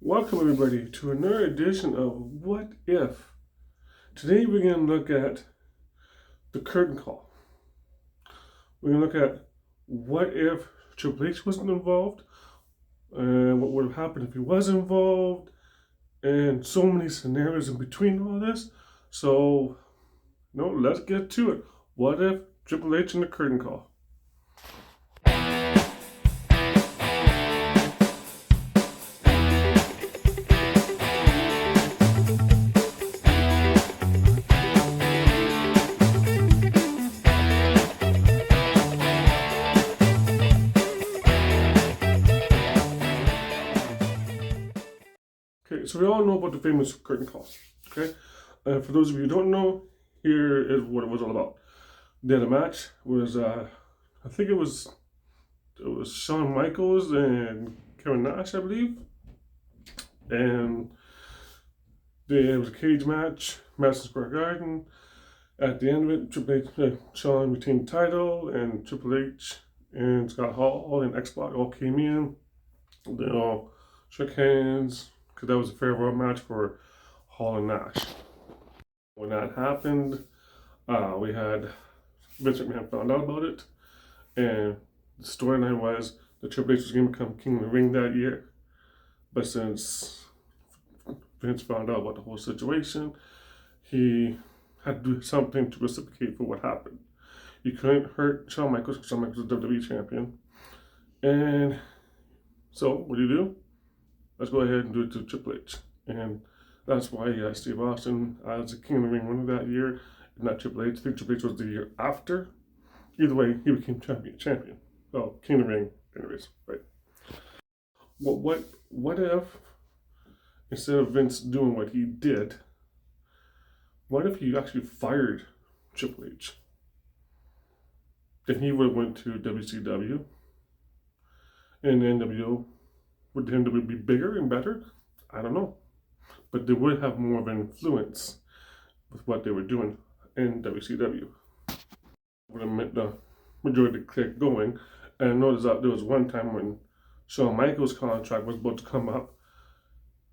Welcome everybody to another edition of What If? Today we're going to look at the curtain call. We're going to look at what if Triple H wasn't involved, and what would have happened if he was involved, and so many scenarios in between all this. So, let's get to it. What if Triple H and the curtain call? Okay, so we all know about the famous curtain call. Okay, for those of you who don't know, here is what it was all about. They had a match. Was I think it was Shawn Michaels and Kevin Nash, I believe, and it was a cage match, Madison Square Garden. At the end of it, Triple H, Shawn retained the title, and Triple H and Scott Hall and X-Pac all came in. They all shook hands because that was a farewell match for Hall and Nash. When that happened, we had Vince McMahon found out about it, and the storyline was that Triple H was going to become King of the Ring that year. But since Vince found out about the whole situation, he had to do something to reciprocate for what happened. You couldn't hurt Shawn Michaels because Shawn Michaels was a WWE champion. And so, what do? Let's go ahead and do it to Triple H. And that's why he had Steve Austin as the King of the Ring winner that year, and not Triple H. I think Triple H was the year after. Either way, he became champion. Well, King of the Ring, anyways, right? Well, what if, instead of Vince doing what he did, what if he actually fired Triple H? Then he would have went to WCW, and the NWO, would the NWO be bigger and better? I don't know. But they would have more of an influence with what they were doing in WCW. Would have meant the majority kept going. And I noticed that there was one time when Shawn Michaels' contract was about to come up,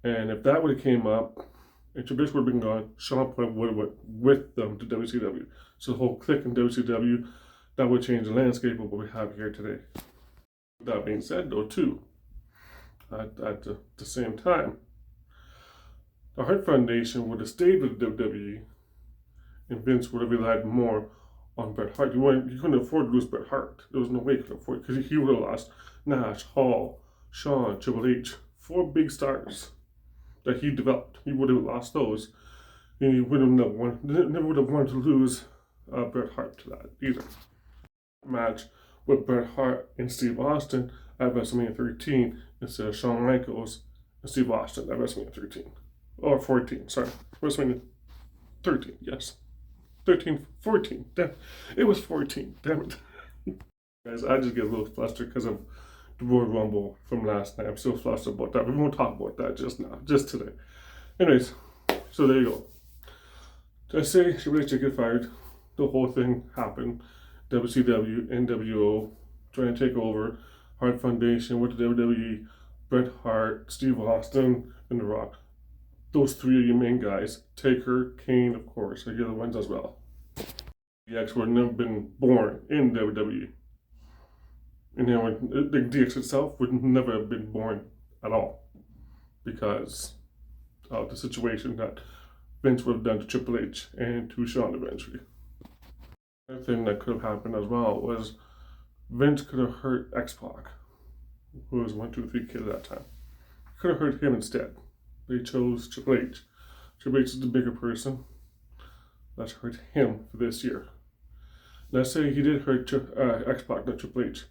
and if that would have came up and Triple H would have been gone, Shawn would have went with them to WCW. So the whole clique in WCW, that would change the landscape of what we have here today. That being said, though, too, at the same time, the Hart Foundation would have stayed with WWE, and Vince would have relied more on Bret Hart. You couldn't afford to lose Bret Hart. There was no way he could afford it, because he would have lost Nash, Hall, Shawn, Triple H, 4 big stars that he developed. He would have lost those, and he would have never would have wanted to lose Bret Hart to that either. Match with Bret Hart and Steve Austin at WrestleMania 13 instead of Shawn Michaels and Steve Austin at WrestleMania 13. Or 14, sorry. WrestleMania 13, yes. 13, 14. Damn. It was 14, damn it. Guys, I just get a little flustered because of the Royal Rumble from last night. I'm still flustered about that. We won't talk about that just now, just today. Anyways, so there you go. I say Triple H get fired. The whole thing happened. WCW, NWO, trying to take over. Hart Foundation with the WWE, Bret Hart, Steve Austin, and The Rock. Those 3 are your main guys. Taker, Kane, of course, are the other ones as well. DX would have never been born in WWE. And the DX itself would never have been born at all because of the situation that Vince would have done to Triple H and to Shawn eventually. Another thing that could have happened as well was Vince could have hurt X-Pac, who was 1, 2, 3 kid at that time. He could have hurt him instead. They chose Triple H. Triple H is the bigger person. Let's hurt him for this year. Let's say he did hurt X-Pac, not Triple H.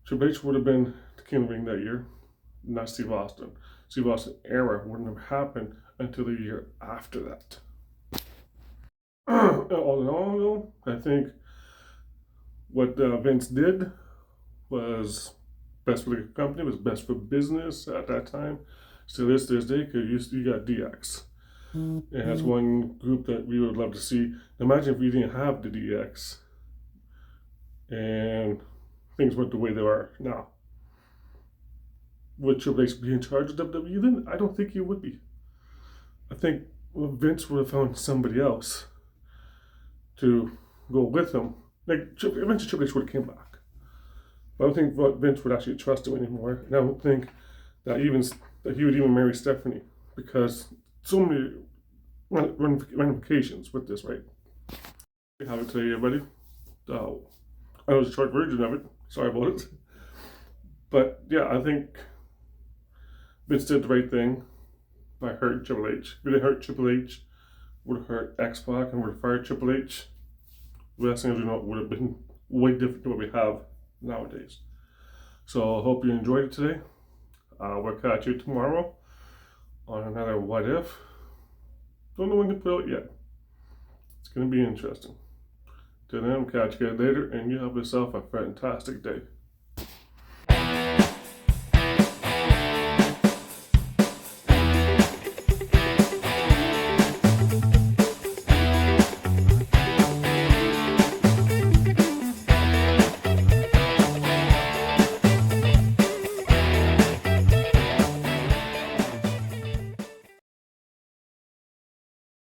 Triple H would have been the King of the Ring that year, not Steve Austin. Steve Austin era wouldn't have happened until the year after that. All in all, though, I think what Vince did was best for the company, was best for business at that time. Still is to this day, because you got DX. And that's one group that we would love to see. Imagine if we didn't have the DX and things went the way they are now. would Triple H be in charge of WWE then? I don't think he would be. I think Vince would have found somebody else to go with him. Like, eventually Triple H would have came back. But I don't think Vince would actually trust him anymore. And I don't think that he would even marry Stephanie, because so many ramifications with this, right? We have it today, everybody. I know it's a short version of it. Sorry about it. But yeah, I think Vince did the right thing by hurting Triple H. If it hurt Triple H, would have hurt X-Pac and would have fired Triple H. Wrestling, as we know, would have been way different than what we have nowadays. So I hope you enjoyed it today. We'll catch you tomorrow on another What If. Don't know when to put it out yet. It's going to be interesting. Till then, catch you guys later, and you have yourself a fantastic day.